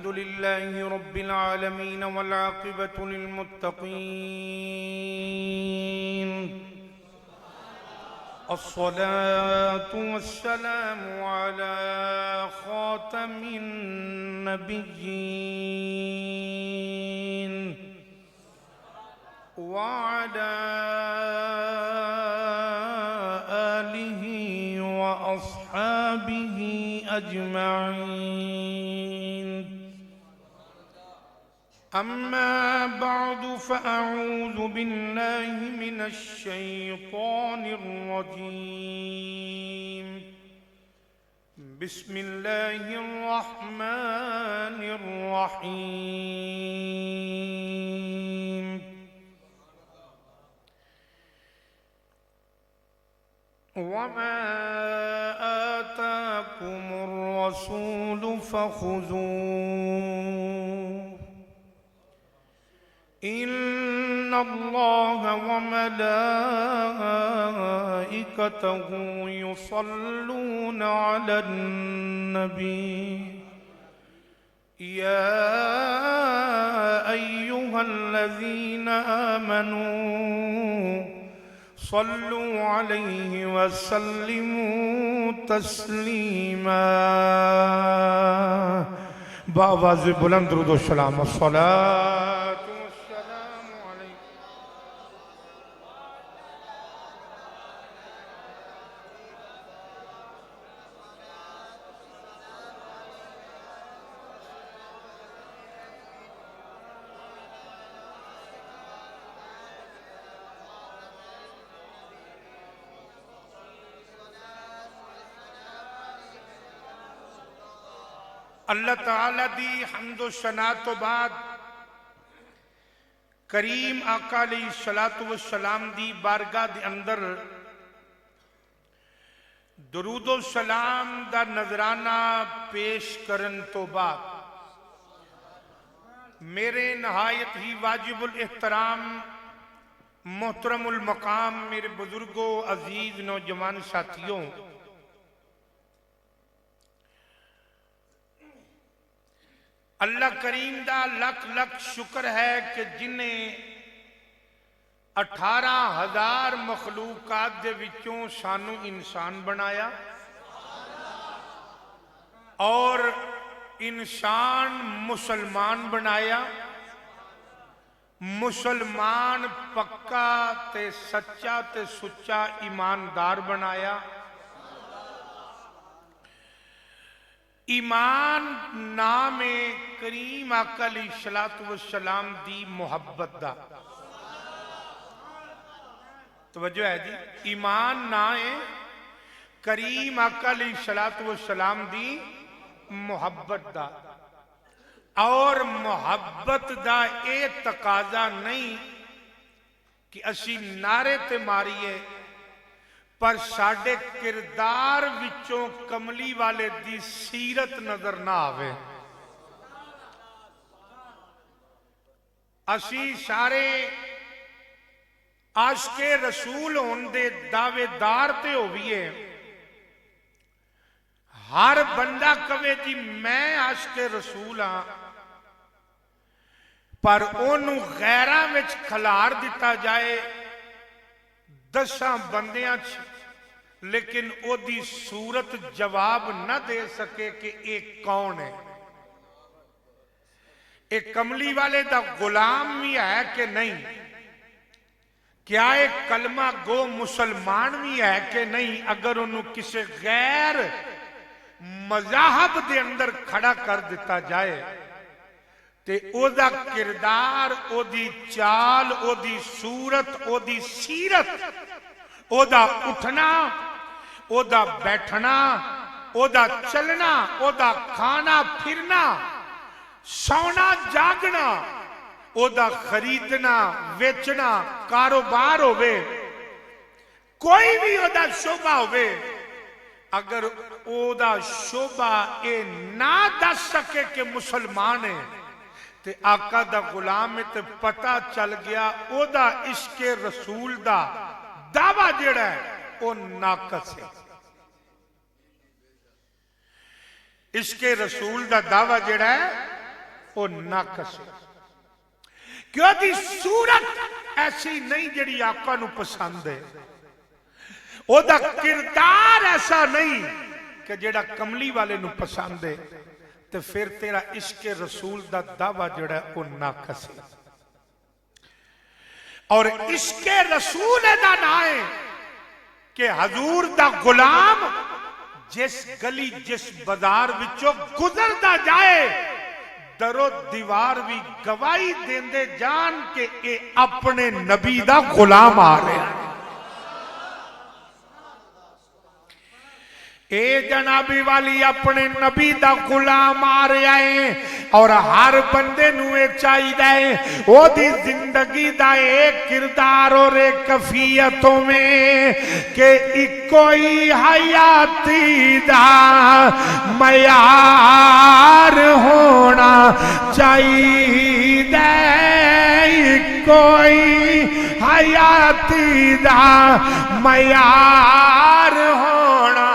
الحمد لله رب العالمين والعاقبة للمتقين الصلاة والسلام على خاتم النبيين وعلى آله وأصحابه أجمعين. أما بعد فأعوذ بالله من الشيطان الرجيم. بسم الله الرحمن الرحيم. وما آتاكم الرسول فخذوه إن الله وملائكته يصلون على النبي يا أيها الذين آمنوا صلوا عليه وسلموا تسلیما. بآواز بلند درود و سلام. الصلاة والسلام علیکم. اللہ تعالیٰ دی حمد و ثنا تو بعد کریم آقا علیہ السلام دی بارگاہ دے اندر درود و سلام دا نذرانہ پیش کرن تو بعد میرے نہایت ہی واجب الاحترام محترم المقام میرے بزرگوں عزیز نوجوان ساتھیوں، اللہ کریم دا لکھ لکھ شکر ہے کہ جنہیں 18,000 مخلوقات دے وچوں سانو انسان بنایا اور انسان مسلمان بنایا، مسلمان پکا تے سچا تے سچا ایماندار بنایا. ایمان نام کریم آقا علیہ السلام دی محبت دا. توجہ ہے جی، ایمان نام کریم آقا علیہ السلام دی محبت دا. اور محبت دا اے تقاضا نہیں کہ اسی نعرے تے ماریے پر ساڑھے کردار وچوں کملی والے دی سیرت نظر نہ آوے. اسی سارے عاشق رسول ہون دے دعوے دار تے ہوئیے. ہر بندہ کہے جی میں عاشق رسول ہاں، پر انہوں غیرہ وچ کھلار دیتا جائے 10 بندیاں لیکن او دی صورت جواب نہ دے سکے کہ ایک کون ہے. ایک کملی والے دا غلام بھی ہے کہ نہیں؟ کیا ایک کلمہ گو مسلمان بھی ہے کہ نہیں؟ اگر انہوں کسی غیر مذاہب دے اندر کھڑا کر دیتا جائے تے او دا کردار، او دی چال، او دی صورت، او دی سیرت، او دا اٹھنا، او دا بیٹھنا، او دا چلنا، او دا کھانا پھرنا، سونا جاگنا، او دا خریدنا ویچنا کاروبار ہوئے، کوئی بھی او دا شعبہ ہوئے، اگر او دا شعبہ اے نہ دس سکے کہ مسلمان ہے تے آقا دا غلام تے پتہ چل گیا او دا عشق رسول دا دعویٰ جڑا ہے او ناقص ہے. عشق رسول دا دعویٰ جڑا ہے وہ ناقص ہے، کیوں دی صورت ایسی نہیں جڑی آقا نو پسند ہے، او دا کردار ایسا نہیں کہ جڑا کملی والے نو پسند ہے، تو پھر تیرا عشق رسول دا دعویٰ جڑا ہے وہ ناقص ہے۔ اور عشق رسول دا نائے کہ حضور دا غلام جس گلی جس بازار وچوں گزر دا جائے در و دیوار بھی گواہی دیندے جان کہ اے اپنے نبی دا غلام آ رہے ہیں، اے جنابی والی اپنے نبی دا غلام آ رہے ہیں، اور ہر بندے نوے چاہی دائے وہ دی زندگی دا ایک کردار اور ایک کفیتوں میں کہ کوئی حیاتی دا معیار ہونا چاہی دائے، کوئی حیاتی دا معیار ہونا،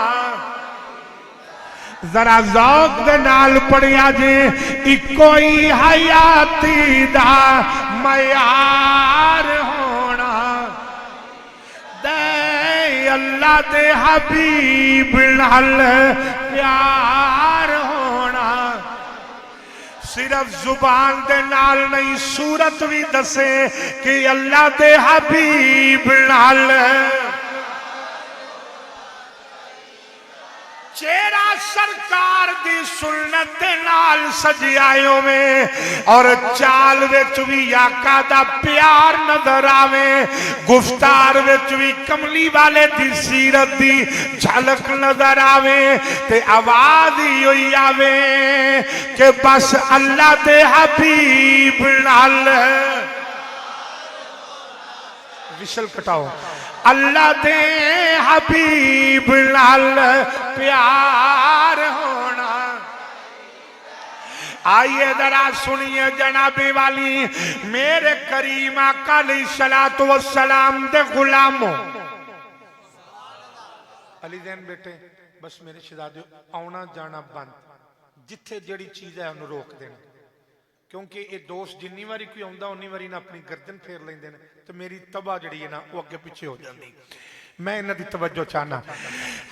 ذرا ذوق دے نال پڑھیا جے، کوئی حیاتی دا معیار ہونا، دے اللہ دے حبیب نال پیار ہونا، صرف زبان دے نال نہیں صورت بھی دسے کہ اللہ دے حبیب نال چہرہ سرکار دی سنت نال سجائیوں میں، اور چال وچ بھی آقا دا پیار نظر آوے، گفتار وچ بھی کملی والے دی سیرت دی جھلک نظر آوے، تے آواز ہی ہوئی آوے کہ بس اللہ دے حبیب نال وشل کٹاؤ، اللہ دے حبیب نال پیار ہونا۔ آئیے ذرا سنیے جنابی والی میرے کریم آقا علیہ السلام دے غلاموں، علی دین بیٹے بس میرے شہزادے آنا جانا بند، جتھے جڑی چیز ہے انہوں روک دینا، کیونکہ یہ دوست جنی واری کوئی آندا انہی واری نہ اپنی گردن پھیر لیں دینا، تو میری تباہ جڑی ہے نا وہ اگے پیچھے ہو جاندی، میں انہاں دی توجہ چاہنا۔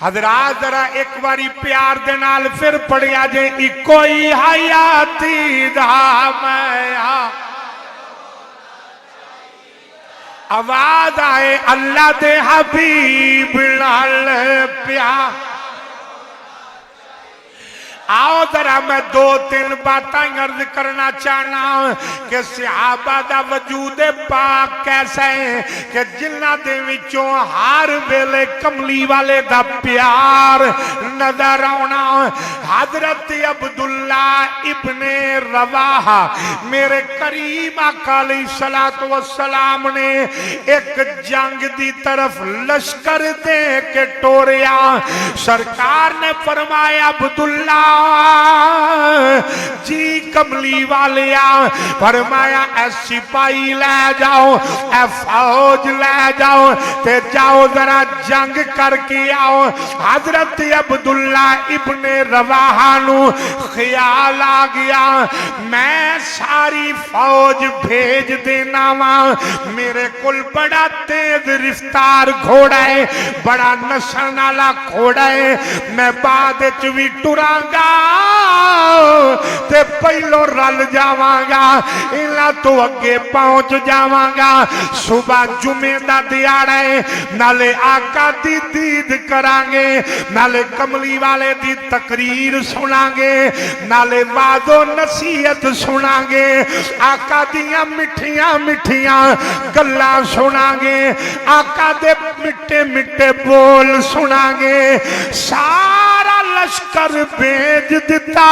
حضرات ذرا ایک باری پیار دے نال پھر پڑھیا جے، کوئی حیاتی دا معیار، آواز آئے اللہ دے حبیب نال پیار۔ آؤ ذرا میں دو تین باتیں عرض کرنا چاہنا کہ صحابہ دا وجود پاک کیسا ہے کہ جنہ دے وچوں ہر ویلے کملی والے دا پیار نظر آنا۔ حضرت عبداللہ ابن رواحہ میرے کریم آقا علیہ السلام نے ایک جنگ دی طرف لشکر دے کے ٹوریا، سرکار نے فرمایا عبداللہ جی کملی والیا، فرمایا اے سپاہی لے جاؤ، اے فوج لے جاؤ، تے جاؤ ذرا جنگ کر کے آؤ۔ حضرت عبداللہ ابن رواحہ نو خیال آ گیا میں ساری فوج بھیج دینا ماں، میرے کل بڑا تیز رفتار گھوڑا ہے، بڑا نسل نالا گھوڑا ہے، میں بعد چوی ٹراں گا تے پہلو رل جاواں گا، انہاں تو اگے پہنچ جاواں گا۔ صبح جمعہ دا دیاڑا ہے، نالے آقا دی دید کران گے، نالے کملی والے دی تقریر سنان گے، نالے وعظ و نصیحت سنان گے، آقا دیاں مٹھیاں مٹھیاں گلاں سنان گے، آقا دے مٹے مٹے بول سنان گے۔ سارا لشکر بھیج دیتا،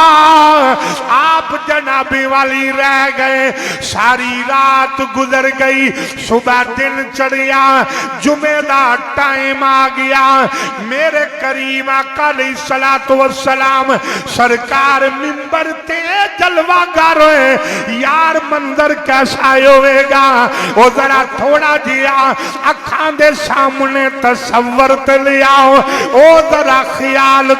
آپ جنابی والی رہ گئے، ساری رات گزر گئی، صبح دن چڑھیا، جمعہ دا ٹائم آ گیا، میرے کریم آقا علیہ السلام سرکار منبر تے جلوہ گر ہوئے، یار منظر کیسا ہوئے گا، وہ ذرا تھوڑا جیا اکھاں دے سامنے تصور تے لیا، او ذرا خیال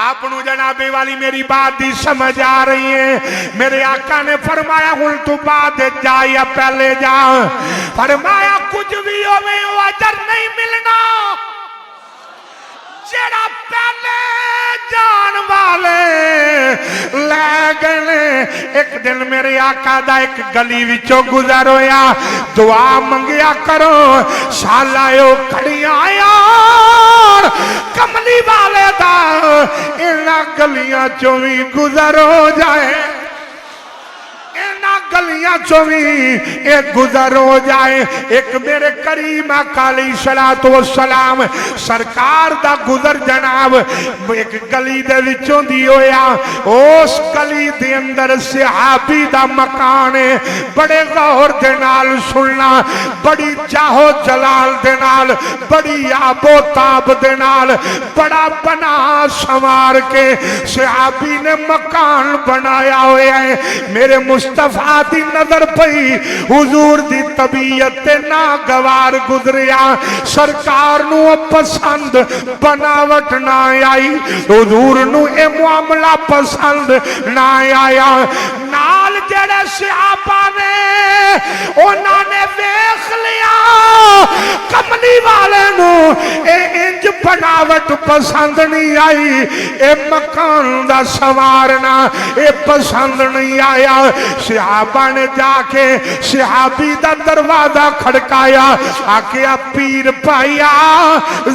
آپ جنابے والی میری بات دی سمجھ آ رہی ہے؟ میرے آقا نے فرمایا ہن تو بعد جا یا پہلے جا؟ فرمایا کچھ بھی ہوئے اجر نہیں ملنا جڑا پہلے جان والے لے گئے۔ ایک دن میرے آقا دا ایک گلی وچوں گزر ہویا، دعا منگیا کرو شالایو کھڑیاں یار کملی والے دا انہاں گلیاں چوں وی گزر ہو جائے، گلیاں چویں ایک گزر ہو جائے۔ ایک میرے کریم آقا علیہ الصلوۃ والسلام سرکار دا گزر جناب ایک گلی دے وچوں دی ہویا، اس گلی دے اندر صحابی دا مکان ہے۔ بڑے غور دے نال سننا، بڑی چاہو جلال دے نال، بڑی آب و تاب دے نال، بڑا بنا سنوار کے صحابی نے مکان بنایا ہوا ہے۔ میرے مصطفیٰ دی نظر پئی حضور دی طبیعت ناگوار گزریا، سرکار نو پسند بناوٹ نہ آئی، حضور نو اے معاملہ پسند نہ آیا۔ نال جڑے صحابہ نے انہاں نے دیکھ لیا کملی والے نو اے انج بناوٹ پسند نہیں آئی، اے مکان دا سوارنا اے پسند نہیں آیا۔ صحابہ نے جا کے صحابی دا دروازہ کھڑکایا، آکیا پیر پایا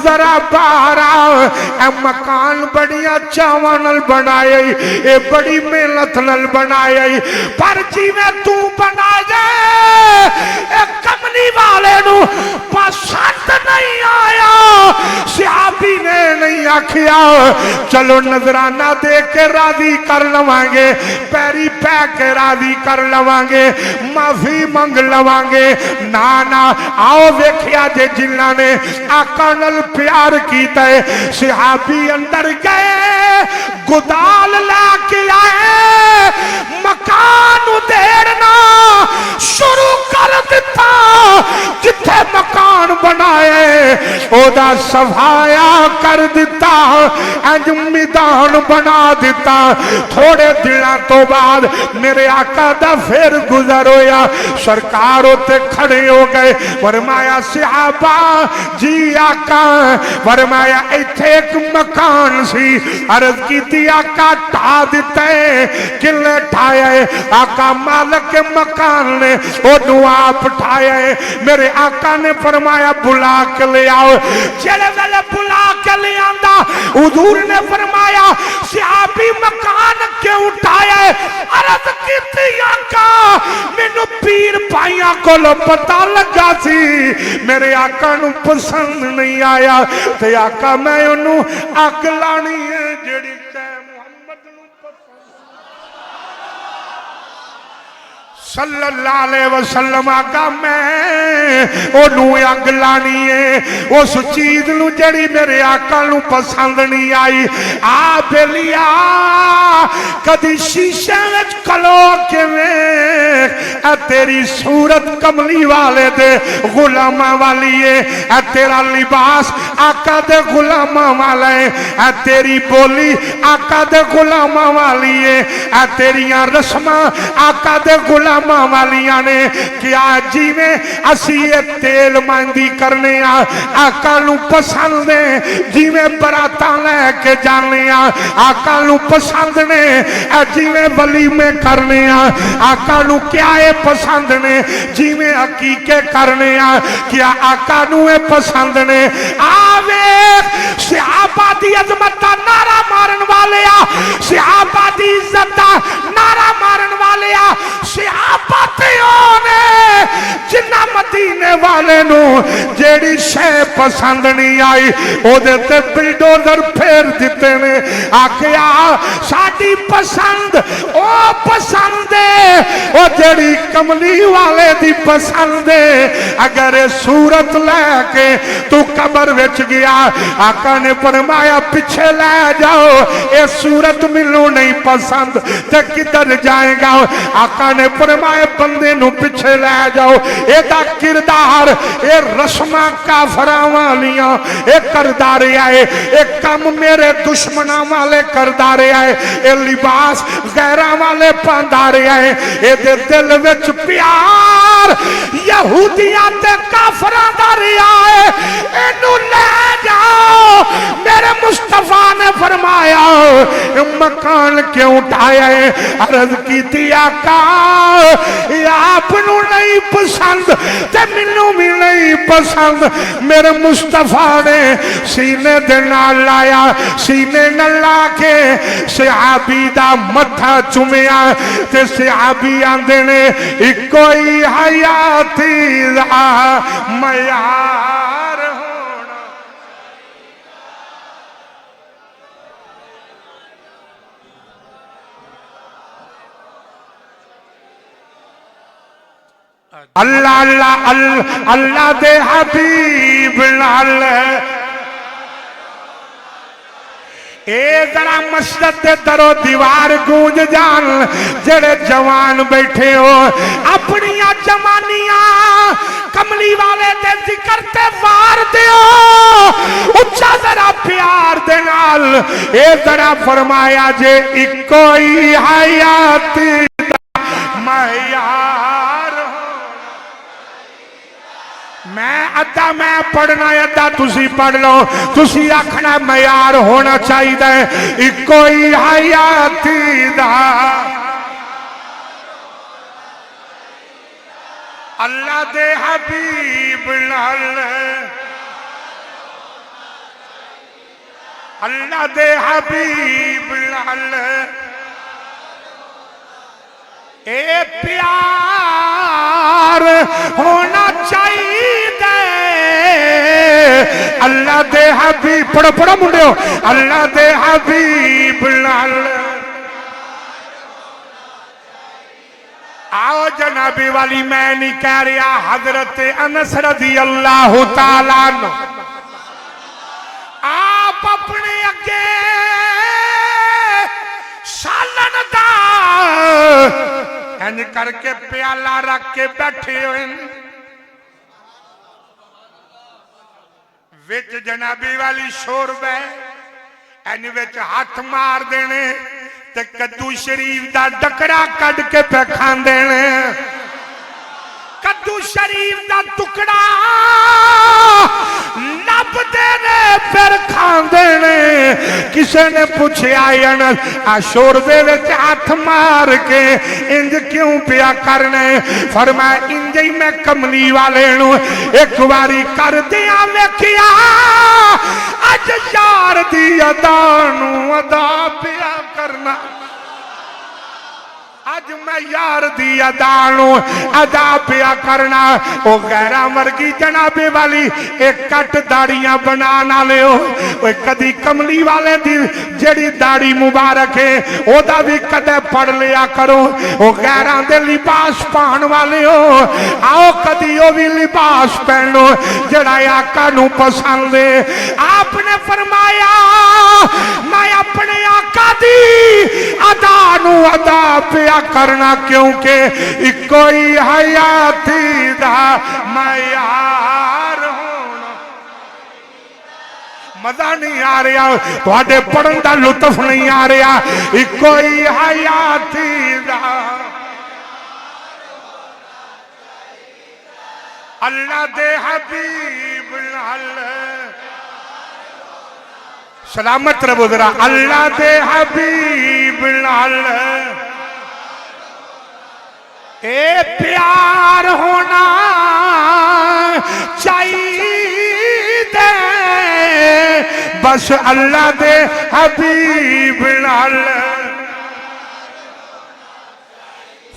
ذرا باہر آ، اے مکان بڑیاں چاواں نال بنائے، اے بڑی محنت نال بنائے، پر جی میں تو بنا جائے اے کملی والے نو پسند نہیں آیا۔ صحابی نے نہیں آکھیا چلو نظرانہ دے کے راضی کر لوانگے، پیری پہ کے راضی کر لوانگے، معافی منگ لوانگے، نانا آؤ دیکھیا جے جنہاں نے آقا نال پیار کیتا ہے۔ صحابی اندر گئے، گدال لا کے آئے، مکان دیڑنا شروع کر دیتا، جتھے مکان بنائے او دا صفایا کر دیتا، انج میدان بنا دیتا۔ تھوڑے دنوں تو بعد میرے آقا دا پھر گزر ہویا، سرکار ہوتے کھڑے ہو گئے، فرمایا صحابہ جی آقا، فرمایا ایتھے ایک مکان سی، عرض کی تھی آقا ٹھا دیتا ہے، کلے ٹھایا ہے؟ آقا مالک کے مکان نے وہ آپ ٹھایا ہے۔ میرے آقا نے فرمایا بلا کے لے آؤ، چلے ویلے بلا کے لے آندا، حضور نے فرمایا صحابی مکان کیوں اٹھایا ہے؟ عرض کی تھی آقا مینوں پیر پائیاں کو لو پتہ لگا سی میرے آقا نو پسند نہیں آیا، تے آقا میں انہوں اگ لانی ہے جڑی صلی اللہ علیہ وسلم آقا میں انہوں اگ لانی ہے، اس چیز نو جڑی میرے آقا نو پسند نہیں آئی۔ آ بلیا کدی شیشے وچ کلو کے ویکھ، اے تیری صورت کملی والے دے غلاماں والی ہے، اے تیرا لباس آقا دے غلاماں والا ہے، اے تیری بولی آقا دے غلاماں والی ہے، اے تیریاں رسماں آقا دے غلاماں والیاں نے۔ کیا جی میں اسی یہ تیل مہندی کرنے آقا نو پسند نے، جی میں براتاں لے کے جانے آقا نو پسند نے، جی میں ولیمے کرنے آقا نو کیا ہے پسند نے، جی میں عقیقے کرنے کیا آقا نو ہے پسند نے۔ آوے صحابہ دی عظمت دا نعرہ مارن والے صحابہ دی عزت دا نعرہ مارن والے صحابہ نے جنہ مدینے والے نو جیڑی شے پسند نہیں آئی او دیتے بلڈوزر پھیر دیتے نے، آکھیا ساڑی پسند او پسند ہے، او جیڑی کملی والے دی پسند ہے۔ اگر صورت لے کے تو قبر وچ گیا، آقا نے فرمایا پیچھے لے جاؤ، اے صورت ملو نہیں پسند تے کدھر جائے گا؟ آقا نے فرمایا بندے نو پیچھے لے جاؤ، اے دا کردار اے رسمہ لباساں کافراں والیاں اے کردا رہیا ہے، اے کم میرے دشمناں والے کردا رہیا ہے، اے لباس غیراں والے پاندا رہیا ہے، اے دے دل وچ پیار یہودیاں تے کافراں دا رہیا ہے، اینو لے جاؤ۔ میرے مصطفیٰ نے فرمایا مکان کیوں اٹھایا ہے؟ عرض کی تھی آقا آپ نو نہیں پسند تے منو بھی نہیں پسند۔ میرے مصطفیٰ نے سینے دے نال لایا، سینے نال لا کے صحابی دا متھا چومیا تے صحابی آندے نے کوئی حیاتی دا معیار ہونا۔ اللہ اللہ اللہ دے حبیب نال اے ذرا مسجد دے درو دیوار گونج جان، جڑے جوان بیٹھے ہو اپنیاں جوانیاں کملی والے دے ذکر تے وار دیو، اچھا ذرا پیار دے نال اے ذرا فرمایا جے کوئی حیاتی معیار ہو۔ میں پڑھنا ہے ادا تسی پڑھ لو، تسی آکھنا معیار ہونا چاہیے کوئی حیاتی دا اللہ دے حبیب نال، اللہ دے حبیب نال اے پیار ہونا چاہیے۔ اللہ دے حبیب پڑھو پڑھو منڈیو، اللہ دے حبیب نال آؤ جنابی والی میں نہیں کہہ رہا، حضرت انس رضی اللہ تعالیٰ عنہ آپ اپنے اگے سالن دا انج کر کے پیالہ رکھ کے بیٹھے ہوئے، وچ جنابی والی شورب ہے، انج وچ ہاتھ مار دینے تے کدو شریف دا ڈکڑا کڈ کے پہ کھان دینے، کدو شریف دا ٹکڑا لب دینے پھر کھان دینے۔ کسے نے پوچھے آئین شوربے وچ ہاتھ مار کے انج کیوں پیا کرنے؟ فرمایا انج ہی میں کملی والے نو ایک باری کر دیا ویکھیا، اج یار دی ادا نو ادا پیا کرنا، اج میں یار دی ادا نو ادا پیا کرنا۔ او غیرہ مرگی جنابے والی ایک کٹ داڑیاں بنانا لے ہو، کدی کملی والے دی جڑی داڑی مبارک ہے او دا بھی کدے پڑھ لیا کرو۔ او غیرہ دے لباس پان والے ہو، آؤ کدی او بھی لباس پہنو جڑا آقا نو پسند ہے۔ آپ نے فرمایا میں اپنے آقا دی ادا نو ادا پیا کرنا، کیونکہ کوئی حیاتی دا معیار ہونا۔ مزہ نہیں آ رہا، تھوڑے پڑھن دا لطف نہیں آ رہا، کوئی حیاتی دا اللہ دے حبیب نال سلامت رہو ذرا، اللہ دے حبیب نال اے پیار ہونا چاہیے، بس اللہ دے حبیب نال۔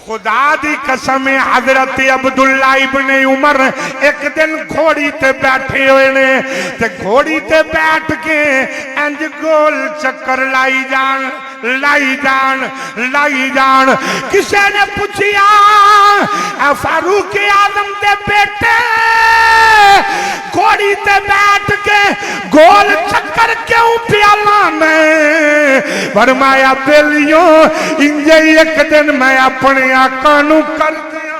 خدا دی قسم حضرت عبداللہ ابن عمر ایک دن گھوڑی تے بیٹھے ہوئے نے تے گھوڑی تے بیٹھ کے انج گول چکر لائی جان لائی جان لائی جان۔ کسے نے پوچھیا اے فاروق اعظم دے بیٹے گھوڑی تے بیٹھ کے گول چکر کیوں پیالا میں؟ فرمایا بیلیوں انجے ایک دن میں اپنے آقا نو کر دیا۔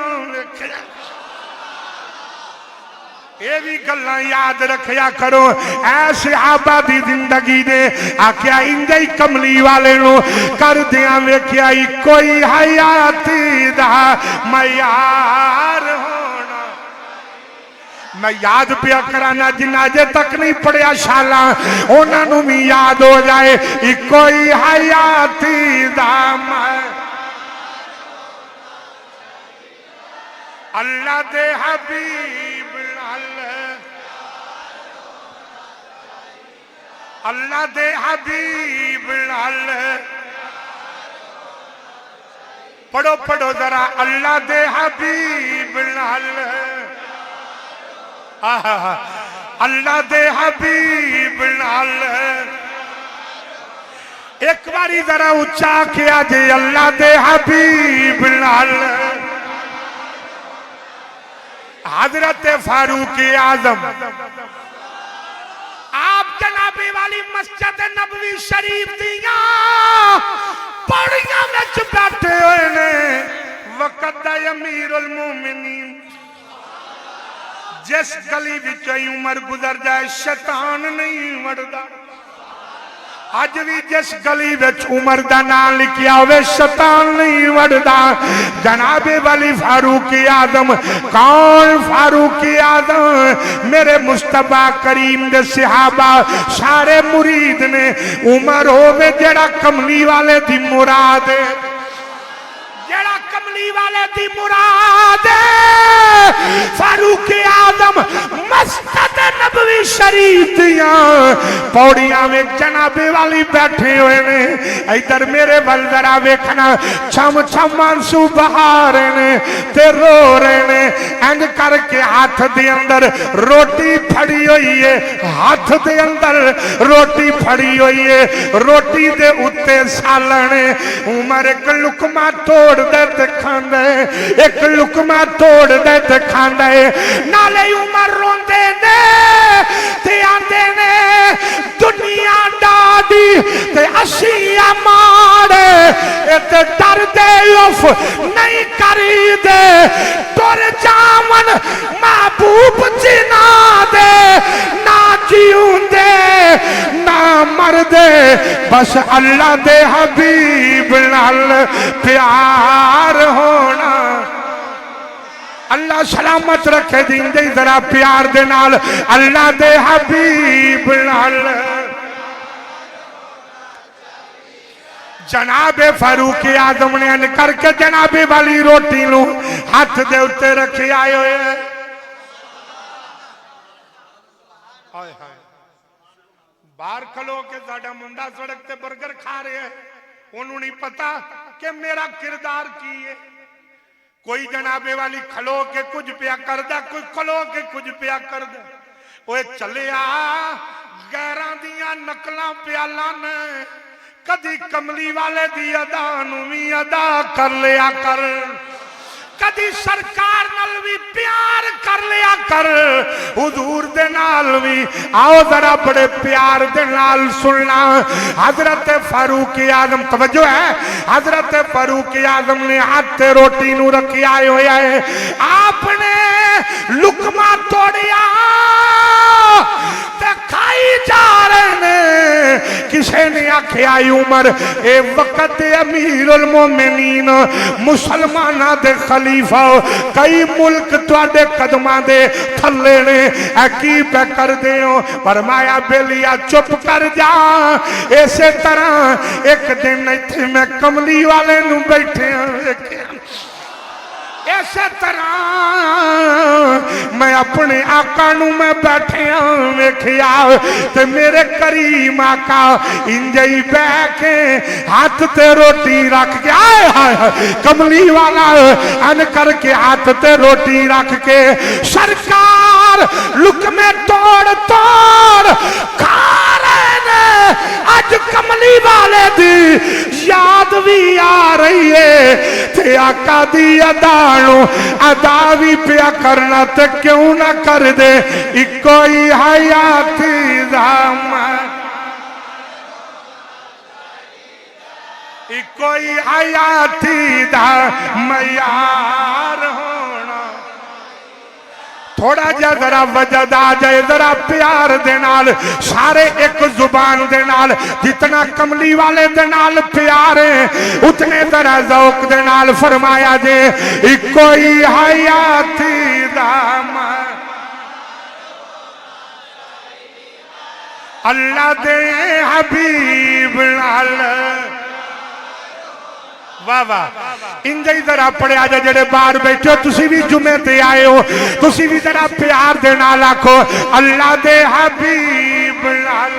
یہ بھی گلاں یاد رکھیا کرو اے صحابہ دی زندگی نے آکھیا انجے کملی والے نو کر دیاں ویکھیا کوئی حیاتی دا معیار ہونا میں یاد پیا کرانا جنہ جے تک نہیں پڑھیا شالا انہاں نو بھی یاد ہو جائے کوئی حیاتی دا معیار اللہ دے حبیب اللہ دے حبیب پڑھو پڑھو ذرا اللہ دے حبیب اللہ دے حبیب ایک باری ذرا اچھا کیا جے اللہ دے حبیب حضرت فاروق اعظم آپ جنابی والی مسجد نبوی شریف دیاں پڑیاں وچ بیٹھے ہوئے نے وقت دا امیر المومنین جس گلی وچ عمر گزر جائے شیطان نہیں وڑدا آج بھی جس گلی وچ عمر دا نام لکھیا ہوئے شیطان نہیں وڑدا جناب والی فاروق اعظم کون فاروق اعظم میرے مصطفیٰ کریم دے صحابہ سارے مرید نے عمر ہوئے جڑا کملی والے دی مراد ہے جڑا کملی والے دی مراد ہے فاروق اعظم مسجد نبوی شریف دیاں پوڑیاں میں جناب والی بیٹھے ہوئے نے ادھر میرے ولدرہ ویکھنا چھم چھم آنسو بہا رہے نے تے رو رہے نے اینج کر کے ہاتھ دے اندر روٹی پھڑی ہوئی ہے ہاتھ دے اندر روٹی پھڑی ہوئی ہے روٹی دے اتے سالنے عمر ایک لکمہ توڑ دے تے کھاندے ایک لکمہ توڑ دے تے کھاندے نالے عمر روندے نے تے آندے نے دنیا ڈادی تے اشیاء مارے تے ڈر دے اف نہیں کری دے ٹر جامن محبوب جنا دے نہ جیوں دے نہ مر دے بس اللہ دے حبیب نال پیار ہونا اللہ سلامت رکھے دین دے ذرا پیار دے نال اللہ دے حبیب نال جناب فاروق اعظم نے ان کر کے جناب والی روٹی نو ہاتھ دے اتے رکھے آئے ہوئے باہر کھلو کے زیادہ منڈا سڑک تے برگر کھا رہے ہیں انہوں نہیں پتا کہ میرا کردار کی ہے کوئی جناب والی کھلو کے کچھ پیا کر دا کوئی کھلو کے کچھ پیا کر دا وہ چلے غیران دیاں نقلاں پیالاں نے کدی کملی والے دی ادا نوی ادا کر لیا کر کدی سرکار نالوی پیار کر لیا کر حضور دے نالوی آؤ ذرا بڑے پیار دے نال سننا حضرت فاروق اعظم توجہ ہے حضرت فاروق اعظم نے ہاتھ روٹی نو رکھی آئے ہوئے آئے آپ نے لکمہ توڑیا تے کھائی جا رہے نے کسے نے آکھے آئی عمر اے وقت امیر المومنین مسلمانہ دے خلیفہ کئی ملک توڑے قدمہ دے تھلے نے اکی پہ کر دے ہو فرمایا بیلیا چپ کر جا ایسے طرح ایک دن تھے میں کملی والے نو بیٹھے ہیں ایسے طرح میں اپنے آقا نو میں بیٹھے ہوں ویکھیا تے میرے کریم آقا انجئی بے کے ہاتھ تے روٹی رکھ کے آئے آئے کملی والا ان کر کے ہاتھ تے روٹی رکھ کے سرکار لکمے توڑ توڑ کھا رہے نے آج کملی والے دی یاد بھی آ رہی ہے تے آقا دی ادانو ادا بھی پیا کرنا تے کیوں نہ کر دے کوئی حیاتی زمان کوئی حیاتی دا معیار ہونا تھوڑا جا ذرا وجد آ جائے ذرا پیار دے نال سارے ایک زبان دے نال جتنا کملی والے دے نال پیار ہے اتنے ذرا ذوق دے نال فرمایا جے کوئی حیاتی دامن اللہ دے حبیب نال واہ واہ انجا ہی ذرا پڑے آجا جڑے باہر بیٹھے ہو تسی بھی جمعے تے آئے ہو تسی بھی ذرا پیار دے نال آکھو اللہ دے حبیب نال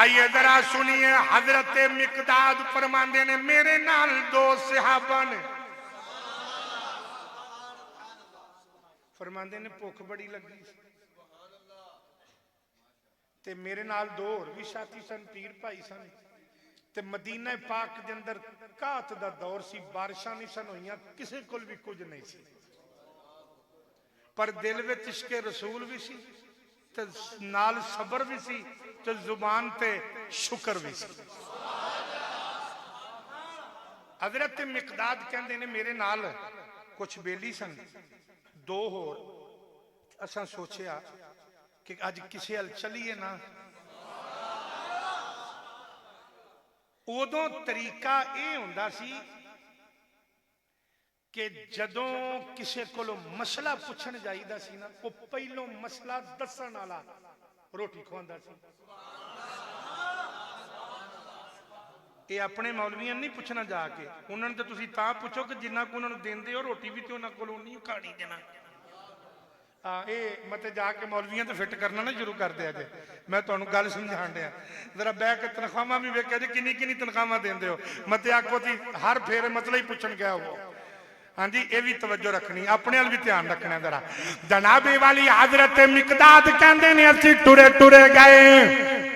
آئیے ذرا سنیے حضرت مقداد فرماندے نے میرے نال دو صحابہ نے فرماندے نے بھوک بڑی لگی تے میرے نال دو اور بھی ساتھی سن پیر بھائی سن تے مدینہ پاک دے اندر کات دا دور سی بارشاں نہیں سن ہوئیاں کسے کول بھی کچھ نہیں سی پر دل وچ عشق رسول بھی سی تے نال صبر بھی سی تے زبان تے شکر بھی سی حضرت مقداد کہندے نے میرے نال کچھ بیلی سن دو ہور اساں سوچیا کہ آج کسی حل چلیے نا ادوں طریقہ اے ہوندا سی کہ جدوں کسے کولو مسئلہ پوچھن جائیدا سی نا وہ پہلو مسئلہ دسن والا روٹی کھواندا سی یہ اپنے مولویاں نہیں پوچھنا جا کے انہوں نے تو تسی تاں پوچھو کہ جنہ کو انہوں نے دیندے ہو روٹی بھی تو انہوں کو نہیں کھانی دینا اے مت جا کے مولویاں تو فٹ کرنا نہ شروع کر دیا جے میں تو انہوں گال سمجھان دیا ذرا بے کے تنخواہ بھی ویکھیا جے کنی تنخواہ دیندے ہو مت آکھو تھی ہر پھیرے مسئلہ ہی پوچھن گیا ہو ہاں جی یہ بھی توجہ رکھنی اپنے ال بھی دھیان رکھنا ذرا جناب والی حضرت مقداد کہندے نے اسی ٹرے گئے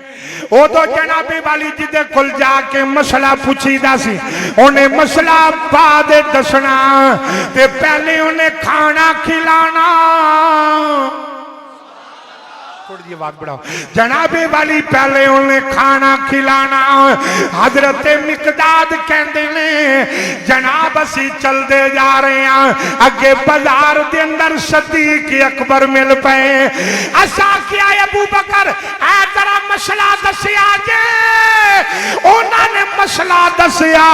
او تو جنابی والی جدے کل جا کے مسئلہ پوچھی دا سی انہیں مسئلہ بعد دسنا تے پہلے انہیں کھانا کھلانا تھوڑی جی بات بڑھاؤ جنابی والی پہلے انہیں کھانا کھلانا حضرت مقداد کہندے نے جناب اسی چل دے جا رہے ہیں اگے بازار دے اندر صدیق اکبر مل پئے اسا کیا ابو بکر اے ذرا مسئلہ دسیا جے انہاں نے مسئلہ دسیا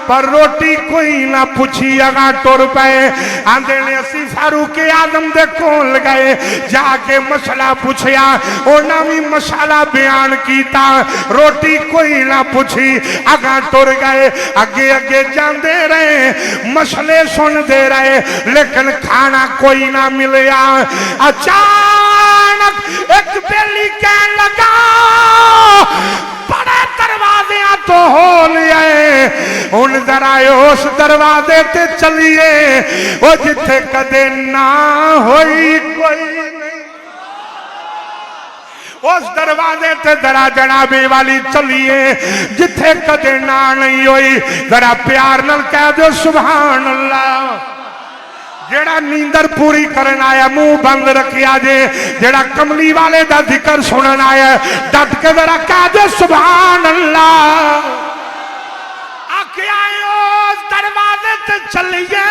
پر روٹی کوئی نہ پوچھی اگا ٹر پئے آندے نے اسی فاروق اعظم دے کول گئے جا کے مسئلہ پوچھیا انہاں بھی مسئلہ بیان کیتا روٹی کوئی نہ پوچھی اگا ٹر گئے اگے اگے جاندے رہے مسئلے سن دے رہے لیکن کھانا کوئی نہ ملیا اچانک ایک بیلی کہن لگا بڑے دروازیاں تو ہو لیے ان ذرا اس دروازے تے چلیے وہ جتھے کدے نہ ہوئی کوئی نہیں اس دروازے تے ذرا جنابی والی چلیے جتھے کدے نہ نہیں ہوئی ذرا پیار نال کہہ دو سبحان اللہ جیڑا نیندر پوری کرن آیا منہ بند رکھیا جے جیڑا کملی والے دا ذکر سنن آیا ڈٹ کے ذرا کہہ دو سبحان اللہ آکے آئے اس دروازے تے چلیے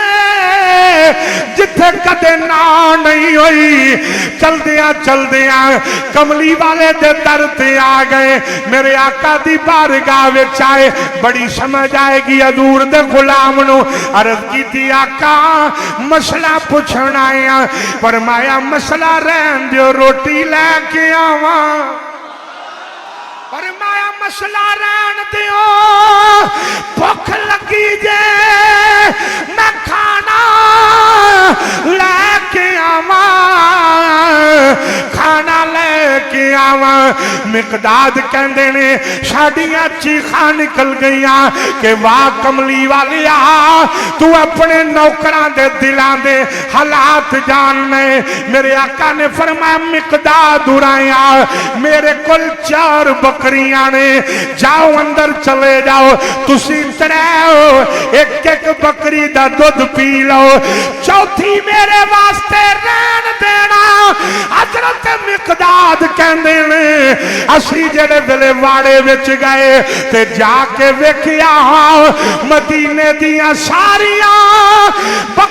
جتھے کدے نہ نہیں ہوئی چل دیاں کملی والے دے در تے آ گئے میرے آقا دی بارگاہ وچ آئے بڑی سمجھ آئے گی حضور دے غلام نو عرض کی تھی آقا مسئلہ پوچھنا آیا فرمایا مسئلہ رہن دیو روٹی لے کے آواں فرمایا مسئلہ رہن دیو بھوک لگی جے میں کھانا لے کے آواں کھانا لے کے آواں مقداد کہندے نے ساڈیاں چیخاں نکل گئیاں کہ واہ کملی والیا تو اپنے نوکراں دے دلاں دے حالات جاننے میرے آقا نے فرمایا مقداد اڑایا میرے کل 4 بکریاں نے جاؤ اندر چلے جاؤ تسی ترے ایک ایک بکری دا دودھ پی لو چوتھی میرے واسطے رہن دینا حضرت مقداد کہندے نے اسی جڑے دلے واڑے وچ گئے تے جا کے ویکھیا مدینے دیاں ساریاں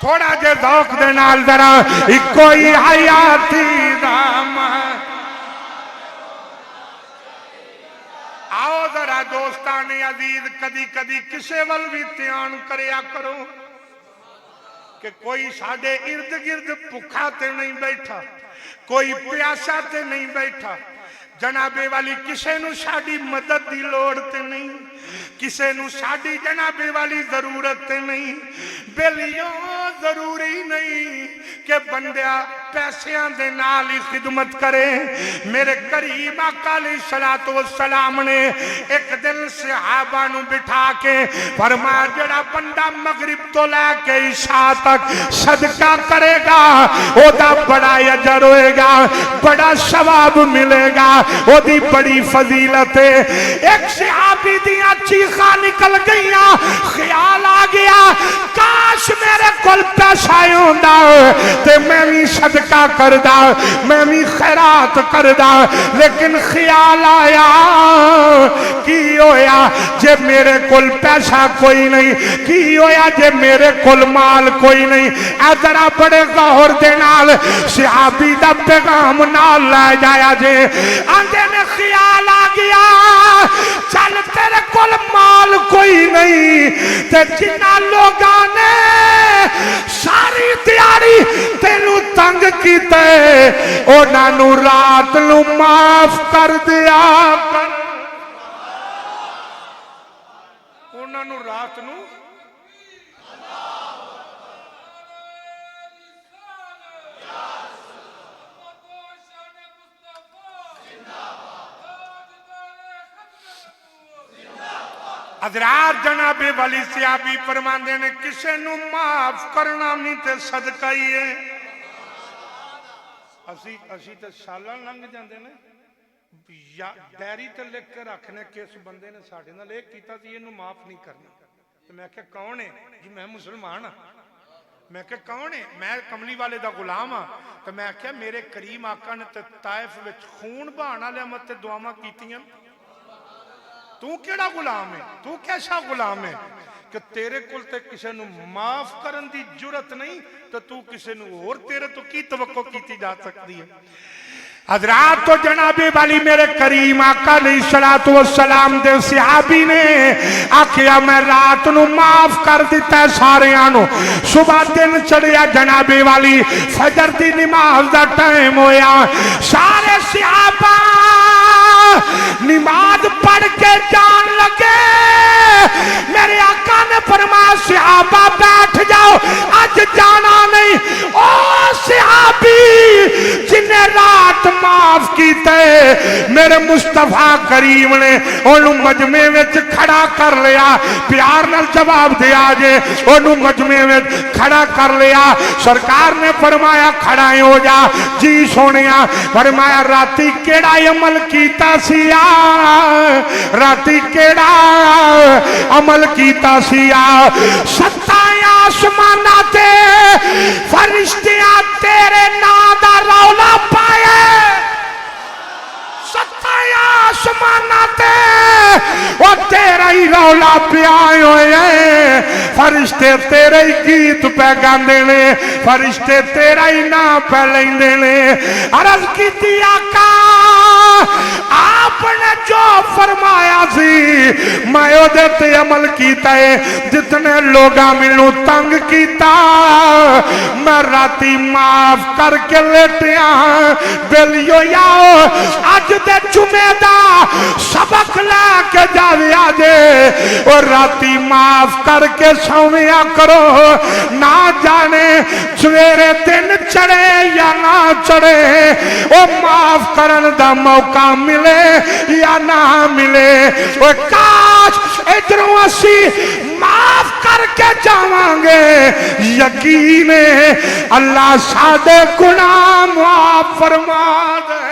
تھوڑا جے ذوق دے نال ذرا کوئی حیاتی دام آؤ ذرا دوستان عزیز کدی کدی کسے ول بھی دھیان کریا کرو کہ کوئی ساڈے ارد گرد بھکھا تے نہیں بیٹھا کوئی پیاسا تے نہیں بیٹھا جنابے والی کسے نو ساڈی مدد دی لوڑ تے نہیں کسے نو ساڈی جنابے والی ضرورت تے نہیں بیلیوں ضروری نہیں کہ بندیا پیسیاں دے نال ہی خدمت کرے میرے کریم آقا علیہ الصلوۃ والسلام نے ایک دن صحابہ نو بٹھا کے فرمایا جڑا بندہ مغرب تو لے کے عشاء تک صدقہ کرے گا او دا بڑا اجر ہوئے گا بڑا ثواب ملے گا او دی بڑی فضیلت ہے ایک صحابی دیاں چیخاں نکل گئیاں خیال آ گیا کاش میرے کول پیسہ ہوندا تے میں بھی صدقہ کردا میں بھی خیرات کردا لیکن خیال آیا کی ہویا جے میرے کول پیسہ کوئی نہیں کی ہویا جے میرے کول مال کوئی نہیں اے ذرا بڑے غور دے نال صحابی دا پیغام نال لے جایا جے آندے میں خیال آ گیا چل تیرے کول مال کوئی نہیں تے جنہ لوگاں نے ساری تیاری تینو تنگ کیتے اونا نو رات نو معاف کر دیا کر اونا نو رات نو حضرات جناب والی صحابی فرماندے نے کسے نو معاف کرنا نہیں تے صدقہ ہی ہے اسی تے سالاں لنگ جاندے نے یا ڈائری تے لکھ کے رکھنے کس بندے نے ساڈے نال اے کیتا سی اینو معاف نہیں کرنا تے میں کہ کون ہے جی میں مسلمان ہاں میں کہ کون ہے میں کملی والے دا غلام ہاں تے میں کہ میرے کریم آقا نے تے طائف وچ خون بہان والے مت تے دعاواں کیتیاں تو کیڑا غلام ہے تو کیسا غلام ہے کہ تیرے کل تے کسے نو معاف کرن دی جرت نہیں تو کسے نو اور تیرے تو کی توقع کیتی جا سکتی ہے حضرات تو جناب والی میرے کریم آقا علیہ الصلوۃ والسلام دے صحابی نے آکھیا میں رات نو معاف کر دیتا ہے ساریاں نو صبح دن چڑھیا جناب والی فجر دی نماز دا ٹائم ہویا سارے صحابہ نماز پڑھ کے جان لگے میرے آقا نے فرمایا صحابہ بیٹھ جاؤ آج جانا نہیں او صحابی جنہیں رات معاف کیتے میرے مصطفیٰ کریم نے انہوں مجمع وچ کھڑا کر لیا پیار نال جواب دیا جے انہوں مجمع وچ کھڑا کر لیا سرکار نے فرمایا کھڑا ہو جا جی سونیا فرمایا راتی کیڑا عمل کیتا سیا راتی کیڑا عمل کیتا سیا ستائیں آسمانہ تے فرشتیاں تیرے نام دا رولا پائے ستائیں آسمانہ تے وہ تیرا ہی رولا پیائے ہوئے فرشتے تیرے ہی گیت پہ گاندے نے فرشتے تیرا ہی نام پہ لیندے نے عرض کی دیا کا آپ نے جو فرمایا سی میں او دیتے عمل کیتا ہے جتنے لوگاں ملوں تنگ کیتا میں راتی معاف کر کے لیٹیاں بیلیو یاؤ آج دے جمعہ دا سبق لے کے جاوے آجے اور راتی معاف کر کے سویا کرو نہ جانے سویرے دن چڑھے یا نہ چڑھے او معاف کرن دا موقع ملے یا نہ ملے او کاش ادھروں اسی معاف کر کے جاواں گے یقین ہے اللہ سادے گناہ معاف فرما دے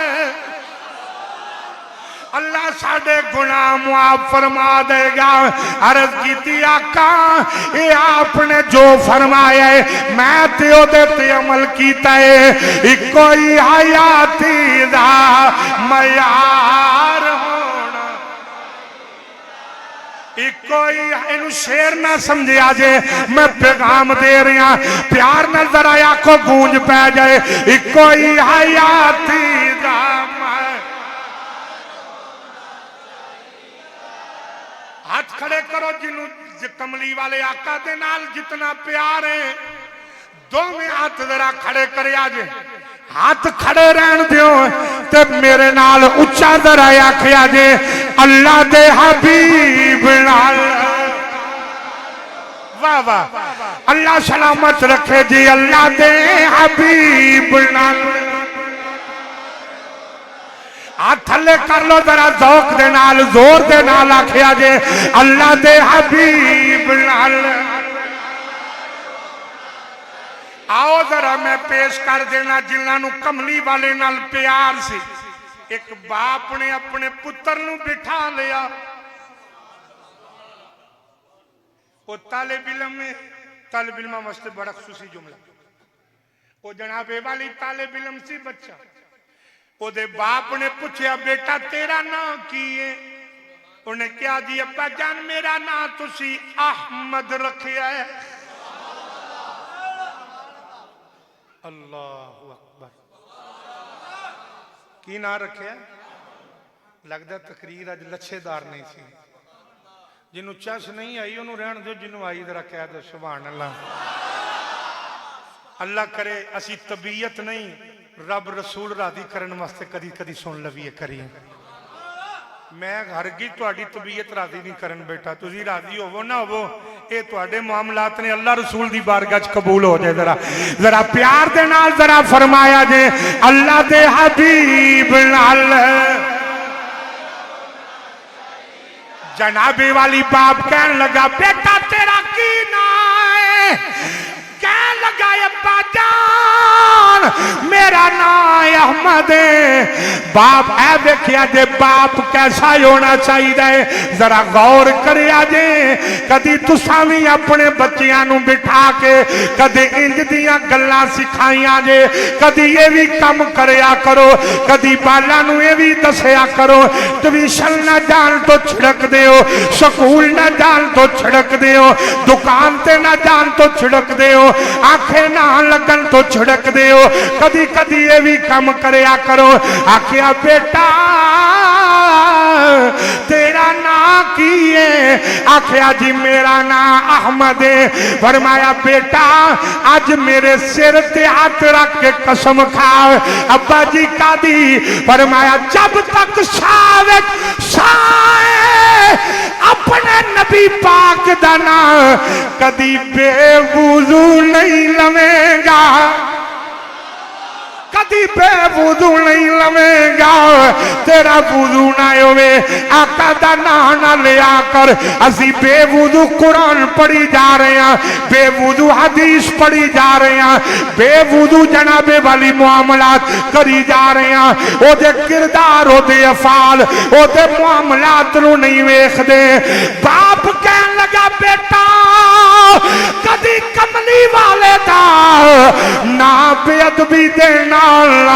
اللہ ساڑے گناہ معاف فرما دے گا عرض کیتی آقا اے آپ نے جو فرمایا ہے میں تیو دیتے عمل کیتا ہے کوئی حیاتی دا معیار ہونا کوئی انہوں شیر نہ سمجھے آجے میں پیغام دے رہا پیار نہ ذرا آنکھوں گونج پہ جائے کوئی حیاتی دام ہاتھ کھڑے کرو جنہوں کملی والے آقا دے نال جتنا پیار ہے دو میں ہاتھ ذرا کھڑے کرے آجے ہاتھ کھڑے رہن دیو تے میرے نال اچھا ذرا آکھے آجے اللہ دے حبیب نال واہ واہ اللہ سلامت رکھے جی اللہ دے حبیب نال ہاتھ تھلے کر لو ذرا ذوق دے نال زور دے نال آکھے آجے اللہ دے حبیب نال آؤ ذرا میں پیش کر دینا جنہوں کملی والے نال پیار سی ایک باپ نے اپنے پتر نو بٹھا لیا وہ طالب علم واسطے بڑا خصوصی جملہ وہ جناب والی طالب علم سی بچہ وہ دے باپ نے پوچھیا بیٹا تیرا نام کی ہے انہیں کیا جی ابا جان میرا نام تسی احمد رکھیا ہے اللہ اکبر کی نہ رکھے لگتا تقریر اج لچھے دار نہیں تھی جنہوں چس نہیں آئی انہوں رہن دو جنہوں آئی ذرا کہہ دو سبحان اللہ اللہ کرے اسی طبیعت نہیں رب رسول راضی کرن واسطے کدی کدی سن لویے کریے میں ہرگز تہاڈی طبیعت راضی نہیں کرن بیٹا تسی راضی ہوو نہ ہوو اے تہاڈے معاملات نے اللہ رسول دی بارگاہ وچ قبول ہو جائے ذرا پیار دے نال ذرا فرمایا جے اللہ دے حبیب نال جناب والی باپ کہن لگا بیٹا تیرا کی نام ہے کہن لگا ابا جان میرا نام احمد ہے باپ اے دیکھیا جے باپ کیسا ہونا چاہیے ذرا غور کریا جے کدی تساں وی اپنے بچیاں نو بٹھا کے کدی انج دیاں گلاں سکھائیاں جے کدی یہ بھی کم کریا کرو کدی بالا نو یہ بھی دسیا کرو ٹیوشن نہ جان تو چھڑک دیو سکول نہ جان تو چھڑک دیو دکان تے نہ جان تو چھڑک دیو آنکھیں نہ لگن تو چھڑک دیو کدی کدی یہ بھی کم کریا کرو آکھیا بیٹا تیرا نام کی ہے آکھیا جی میرا نام احمد ہے فرمایا بیٹا آج میرے سر تے ہاتھ رکھ کے قسم کھا ابا جی کا دی فرمایا جب تک سائے اپنے نبی پاک دا نام کدی بے وضو نہیں لویں گا کدی بے وضو نہیں لویں گا تیرا وضو نہ ہوئے آقا دا نام نہ لیا کر اسی بے وضو قرآن پڑھی جا رہے ہیں بے وضو حدیث پڑھی جا رہے ہیں بے وضو جناب والی معاملات کری جا رہے ہیں او دے کردار او دے افعال او دے معاملات نو نہیں ویکھ دے باپ کہن لگا بیٹا کدی کملی والے دا نا بے ادبی دینا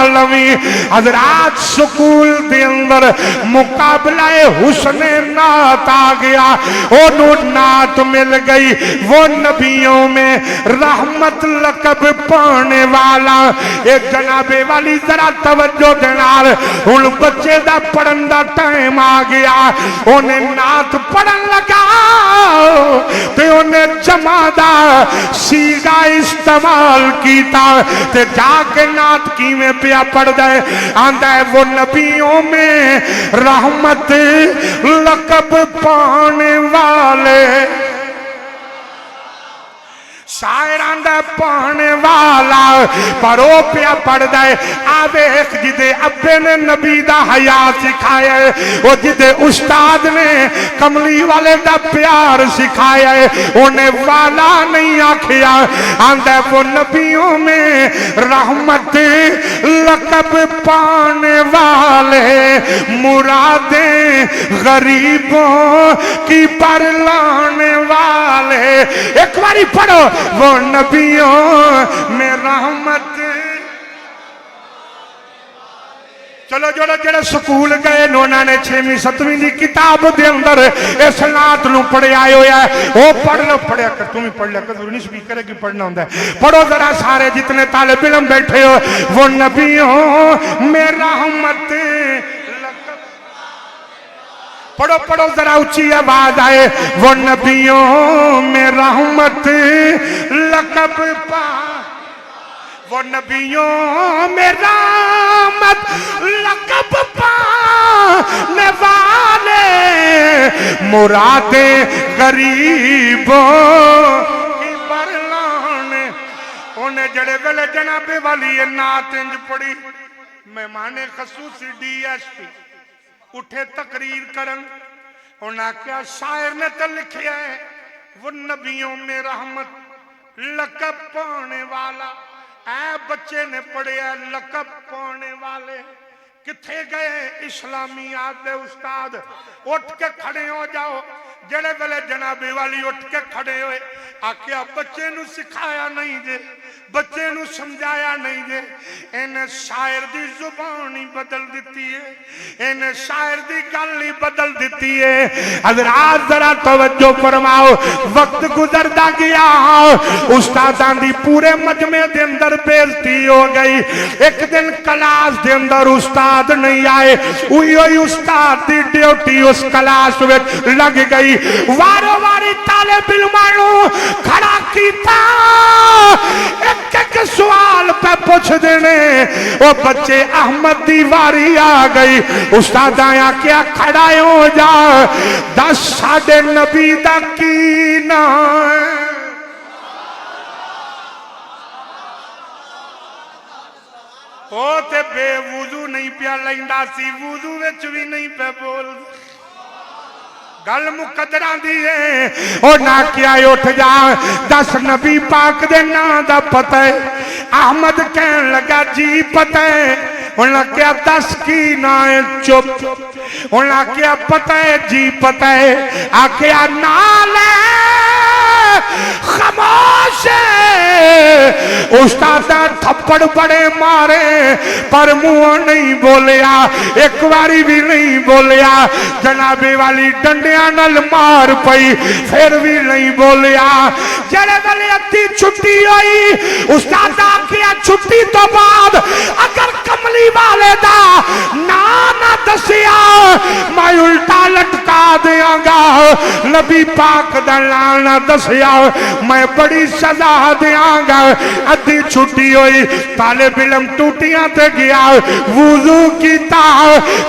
لوی حضرات سکول دے اندر مقابلہ حسن نعت آ گیا انہوں نعت مل گئی وہ نبیوں میں رحمت لقب پانے والا ایک جناب والی ذرا توجہ دینار ان بچے دا پڑھن دا ٹائم آ گیا انہیں نعت پڑھن لگا تے انہیں جمع دا سیگا استعمال کیتا تے جا کے نعت کی میں پیا پڑھ دائے آندہ ہے وہ نبیوں میں رحمت لقب پانے والے شاعران دا پانے والا پرو پیا پڑھ دائے آوے ایک جدے ابے نے نبی دا حیاء سکھایا ہے وہ جدے استاد نے کملی والے دا پیار سکھایا ہے انہیں والا نہیں آکھیا آندہ وہ نبیوں میں رحمت لقب پانے والے مرادیں غریبوں کی پر لانے والے ایک باری پڑھو وہ نبیوں میں رحمت چلو جڑے جڑے سکول گئے انہوں نے 6ویں 7ویں دی کتاب دے اندر اس نعت نو پڑھے آئے ہویا ہے وہ پڑھ لو پڑھیا کر تم ہی پڑھ لیا کر ضروری سپیکر ہے کہ پڑھنا ہوتا ہے پڑھو ذرا سارے جتنے طالب علم بیٹھے ہو وہ نبیوں میں رحمت پڑھو پڑھو ذرا اونچی آواز آئے وہ نبیوں میں رحمت لقب پا وہ نبیوں میں رحمت لقب پانے والے مرادیں غریبوں کی برلانے انہیں جڑے ویلے جناب والی نعت انج پڑی مہمان خصوصی ڈی ایس پی اٹھے تقریر کرن انہاں کیا شاعر نے تو لکھیا ہے وہ نبیوں میں رحمت لقب پانے والا اے بچے نے پڑھے لقب پانے والے کتھے گئے اسلامیات دے استاد اٹھ کے کھڑے ہو جاؤ جڑے ویلے جناب والی اٹھ کے کھڑے ہوئے آکیا بچے نو سکھایا نہیں جے بچے نو سمجھایا نہیں جے انہیں شاعر دی زبان ہی بدل دیتی ہے انہیں شاعر دی گل ہی بدل دیتی ہے حضرات ذرا توجہ فرماؤ وقت گزردا گیا استادان دی پورے مجمع دے اندر بےزتی ہو گئی ایک دن کلاس دے اندر استاد نہیں آئے اوئی استاد دی ڈیوٹی اس کلاس وچ لگ گئی وارو واری طالب علمانو کھڑا کیتا ایک ایک سوال پہ پوچھ دینے وہ بچے احمد دی واری آ گئی استاد آیا کیا کھڑا ہو جا 10 ساڑھے نبی دا کینا او تے بے وضو نہیں پیا لیندا سی وضو وچ بھی نہیں پہ بول گل مقدرہ دیئے او نہ کیا اٹھ جا 10 نبی پاک دے نا دا پتہ ہے احمد کہن لگا جی پتہ ہے انہاں کیا 10 کی نائے چپ انہاں کیا پتہ ہے جی پتہ ہے آکیا نالے خاموش استاد تھپڑ بڑے مارے پر منہ نہیں بولیا ایک باری بھی نہیں بولیا جناب والی ڈنڈیاں نال مار پئی پھر بھی نہیں بولیا جڑے ویلے ادھی چھٹی ہوئی استاد آکھیا چھٹی تو بعد اگر کملی والے دا نہ دسیا میں الٹا لٹکا دیاں گا نبی پاک دا نہ دسیا میں بڑی سزا دیاں گا ادھی چھٹی ہوئی طالب علم ٹوٹیاں تے گیا وضو کیتا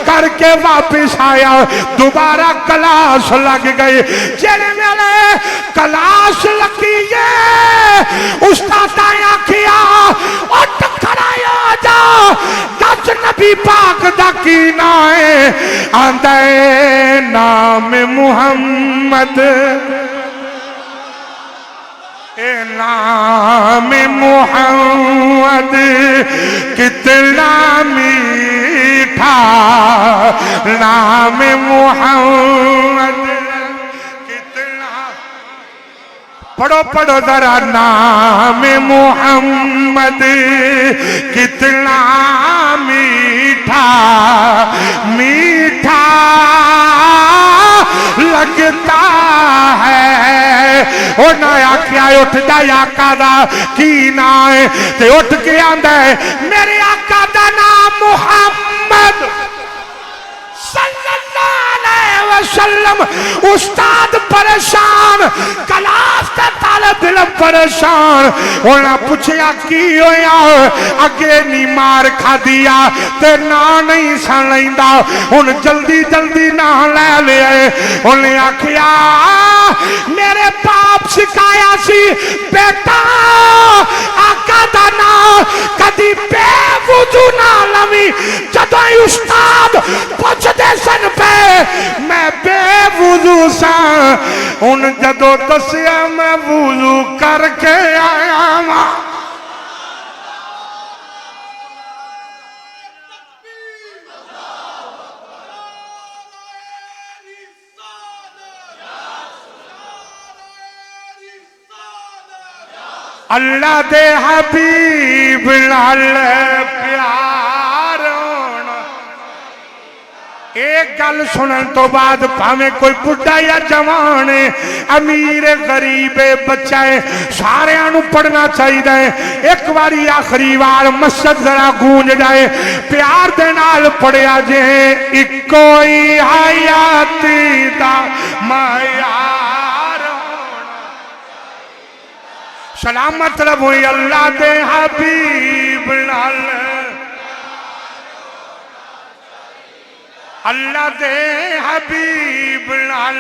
کر کے واپس آیا دوبارہ کلاس لگ گئی جڑے ویلے کلاس لگی ہے استاد آیا کیا اٹھ کھڑا ہو جا 10 نبی پاک دا کی نائے آندے نام محمد نام محمد کتنا میٹھا نام محمد کتنا پڑھو پڑھو ذرا نام محمد کتنا میٹھا میٹھا لگتا ہے او نایا کیا اٹھ جا آقا دا کی نائے تے اٹھ کے آندہ ہے میرے آقا دا نام محمد صلی اللہ علیہ وسلم استاد پریشان کلاس کا طالب علم پریشان انہاں پوچھیا کی ہویا اگے نی مار کھا دیا تے نا نہیں سن لیندا ہن جلدی جلدی نا لے لے انہیں آکھیا میرے باپ سکھایا سی بیٹا آقا دا نا کدی بے وضو نہ لوی جدوں استاد پوچھ دے سن پہ میں بے وضو سا ان جدو دسیا میں وضو کر کے آیا ماں اللہ دے حبیب نال پیار ہونا ایک گل سنن تو بعد پاویں کوئی بڈھا یا جوان ہے، امیر غریب بچہ ہے، سارے انو پڑھنا چاہیے۔ ایک باری آخری بار مسجد ذرا گونج جائے، پیار دے نال پڑھیا جے، اکو ہی حیاتی دا معیار ہونا، سلامت رہویں اللہ دے حبیب نال، اللہ دے حبیب نال